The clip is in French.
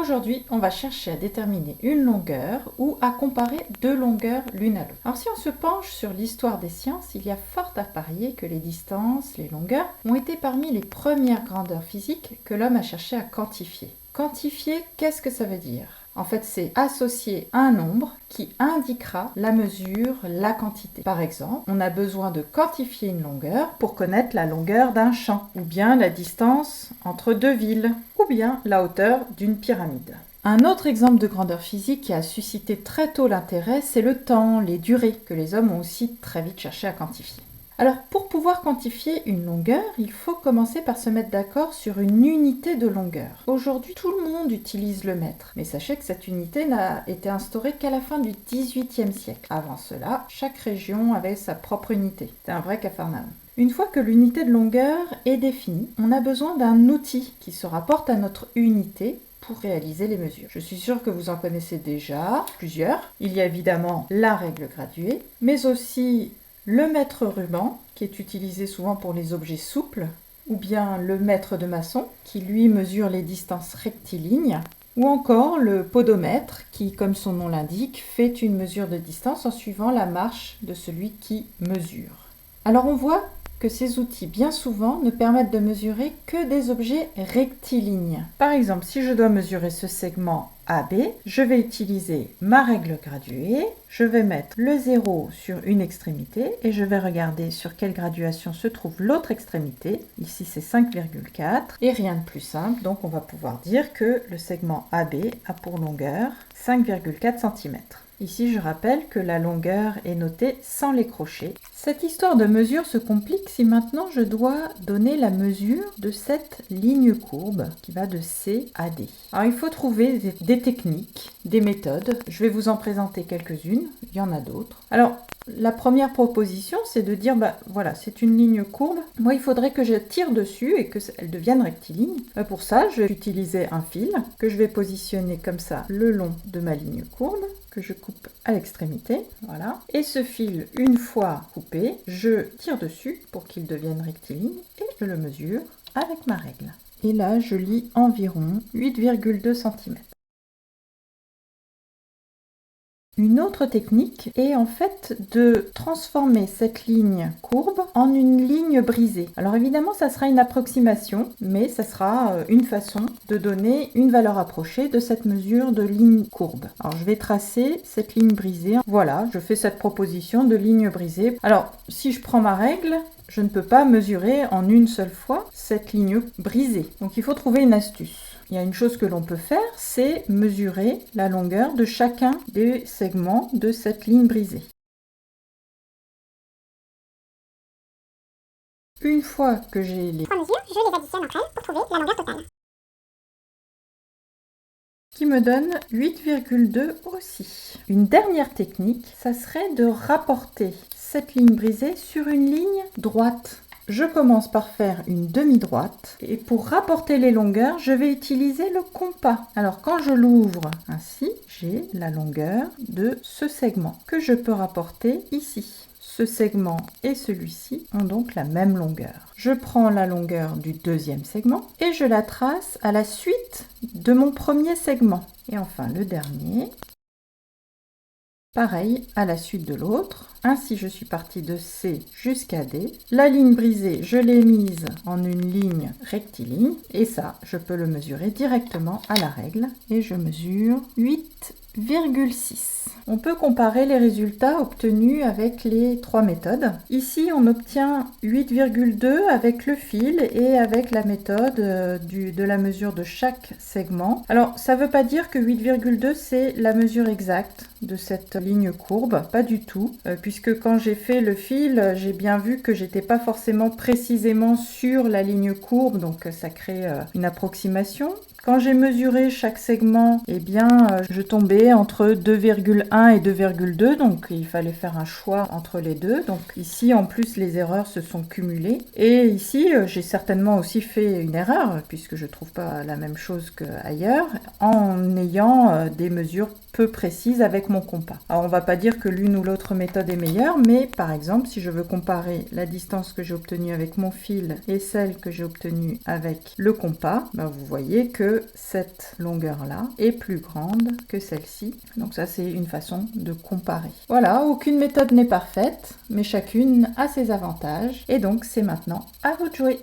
Aujourd'hui, on va chercher à déterminer une longueur ou à comparer deux longueurs l'une à l'autre. Alors si on se penche sur l'histoire des sciences, il y a fort à parier que les distances, les longueurs, ont été parmi les premières grandeurs physiques que l'homme a cherché à quantifier. Quantifier, qu'est-ce que ça veut dire ? En fait, c'est associer un nombre qui indiquera la mesure, la quantité. Par exemple, on a besoin de quantifier une longueur pour connaître la longueur d'un champ, ou bien la distance entre deux villes, ou bien la hauteur d'une pyramide. Un autre exemple de grandeur physique qui a suscité très tôt l'intérêt, c'est le temps, les durées, que les hommes ont aussi très vite cherché à quantifier. Alors, pour pouvoir quantifier une longueur, il faut commencer par se mettre d'accord sur une unité de longueur. Aujourd'hui, tout le monde utilise le mètre, mais sachez que cette unité n'a été instaurée qu'à la fin du XVIIIe siècle. Avant cela, chaque région avait sa propre unité. C'était un vrai capharnaüm. Une fois que l'unité de longueur est définie, on a besoin d'un outil qui se rapporte à notre unité pour réaliser les mesures. Je suis sûre que vous en connaissez déjà plusieurs. Il y a évidemment la règle graduée, mais aussi le mètre ruban, qui est utilisé souvent pour les objets souples, ou bien le mètre de maçon, qui lui mesure les distances rectilignes, ou encore le podomètre, qui, comme son nom l'indique, fait une mesure de distance en suivant la marche de celui qui mesure. Alors on voit que ces outils, bien souvent, ne permettent de mesurer que des objets rectilignes. Par exemple, si je dois mesurer ce segment AB, je vais utiliser ma règle graduée, je vais mettre le 0 sur une extrémité et je vais regarder sur quelle graduation se trouve l'autre extrémité. Ici, c'est 5,4 et rien de plus simple, donc on va pouvoir dire que le segment AB a pour longueur 5,4 cm. Ici, je rappelle que la longueur est notée sans les crochets. Cette histoire de mesure se complique si maintenant je dois donner la mesure de cette ligne courbe qui va de C à D. Alors, il faut trouver des techniques, des méthodes. Je vais vous en présenter quelques-unes, il y en a d'autres. Alors, la première proposition, c'est de dire, voilà, c'est une ligne courbe. Moi, il faudrait que je tire dessus et qu'elle devienne rectiligne. Pour ça, je vais utiliser un fil que je vais positionner comme ça le long de ma ligne courbe, que je coupe à l'extrémité, voilà. Et ce fil, une fois coupé, je tire dessus pour qu'il devienne rectiligne et je le mesure avec ma règle. Et là, je lis environ 8,2 cm. Une autre technique est en fait de transformer cette ligne courbe en une ligne brisée. Alors évidemment, ça sera une approximation, mais ça sera une façon de donner une valeur approchée de cette mesure de ligne courbe. Alors je vais tracer cette ligne brisée. Voilà, je fais cette proposition de ligne brisée. Alors si je prends ma règle, je ne peux pas mesurer en une seule fois cette ligne brisée. Donc il faut trouver une astuce. Il y a une chose que l'on peut faire, c'est mesurer la longueur de chacun des segments de cette ligne brisée. Une fois que j'ai les trois mesures, je les additionne entre elles pour trouver la longueur totale. Qui me donne 8,2 aussi. Une dernière technique, ça serait de rapporter cette ligne brisée sur une ligne droite. Je commence par faire une demi-droite et pour rapporter les longueurs, je vais utiliser le compas. Alors quand je l'ouvre ainsi, j'ai la longueur de ce segment que je peux rapporter ici. Ce segment et celui-ci ont donc la même longueur. Je prends la longueur du deuxième segment et je la trace à la suite de mon premier segment. Et enfin le dernier. Pareil à la suite de l'autre. Ainsi, je suis partie de C jusqu'à D. La ligne brisée, je l'ai mise en une ligne rectiligne. Et ça, je peux le mesurer directement à la règle. Et je mesure 8,6. On peut comparer les résultats obtenus avec les trois méthodes. Ici, on obtient 8,2 avec le fil et avec la méthode de la mesure de chaque segment. Alors, ça ne veut pas dire que 8,2 c'est la mesure exacte de cette ligne courbe, pas du tout, puisque quand j'ai fait le fil, j'ai bien vu que j'étais pas forcément précisément sur la ligne courbe, donc ça crée une approximation. Quand j'ai mesuré chaque segment, eh bien, je tombais entre 2,1 et 2,2, donc il fallait faire un choix entre les deux. Donc ici, en plus, les erreurs se sont cumulées. Et ici, j'ai certainement aussi fait une erreur, puisque je ne trouve pas la même chose qu'ailleurs, en ayant des mesures peu précise avec mon compas. Alors on va pas dire que l'une ou l'autre méthode est meilleure, mais par exemple si je veux comparer la distance que j'ai obtenue avec mon fil et celle que j'ai obtenue avec le compas, vous voyez que cette longueur-là est plus grande que celle-ci. Donc ça c'est une façon de comparer. Voilà, aucune méthode n'est parfaite, mais chacune a ses avantages et donc c'est maintenant à vous de jouer.